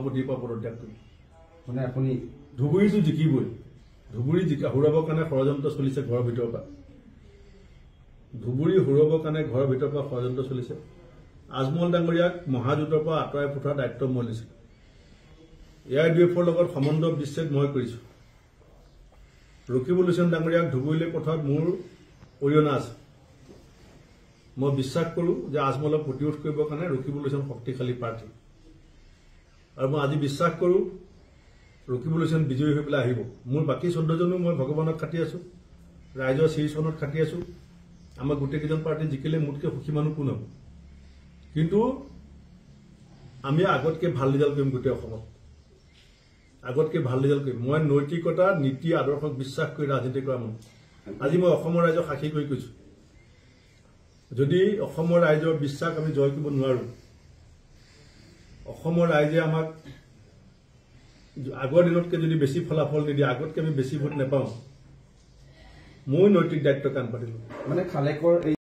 সভাপতিৰ পৰা পদত্যাগ কৰিম মানে আপুনি ধুবুৰীটো জিকিবই ধুবুৰী হৰুৱাবৰ কাৰণে ষড়যন্ত্ৰ চলিছে ঘৰৰ ভিতৰৰ পৰা ধুবুৰী হৰুৱাবৰ কাৰণে ঘৰৰ ভিতৰৰ পৰা ষড়যন্ত্ৰ চলিছে আজমল ডাঙৰীয়াক মহাজোঁটৰ পৰা আঁতৰাই পঠোৱাৰ দায়িত্ব মই লৈছোঁ AIDFৰ লগত সম্বন্ধ বিচ্ছেদ মই কৰিছোঁ ৰকিবুল হুছেইন ডাঙৰীয়াক ধুবুৰীলৈ পঠোৱাত মোৰ অৰিহণা আছে মই বিশ্বাস কৰোঁ যে আজমলক প্ৰতিৰোধ কৰিবৰ কাৰণে ৰকিবুল হুছেইন শক্তিশালী প্ৰাৰ্থী আৰু মই আজি বিশ্বাস কৰোঁ ৰকিবুল হুছেইন বিজয়ী হৈ পেলাই আহিব মোৰ বাকী 14 জনো মই ভগৱানক খাটি আছোঁ ৰাইজৰ শ্ৰীচৰণত খাটি আছোঁ আমাৰ গোটেইকেইজন প্ৰাৰ্থী জিকিলে মোতকৈ সুখী মানুহ কোন হ'ব কিন্তু আমি আগতকৈ ভাল ৰিজাল্ট কৰিম গোটেই অসমত আগতকৈ ভাল ৰিজাল্ট কৰিম মই নৈতিকতা নীতি আদৰ্শক বিশ্বাস কৰি ৰাজনীতি কৰা মানুহ আজি মই অসমৰ ৰাইজক সাক্ষী কৰি কৈছোঁ যদি অসমৰ ৰাইজৰ বিশ্বাস আমি জয় কৰিব নোৱাৰোঁ অসমৰ ৰাইজে আমাক আগৰ দিনতকৈ যদি বেছি ফলাফল নিদিয়ে আগতকৈ আমি বেছি ভোট নাপাওঁ মই নৈতিক দায়িত্ব কাণ পাতিলোঁ মানে খালেকৰ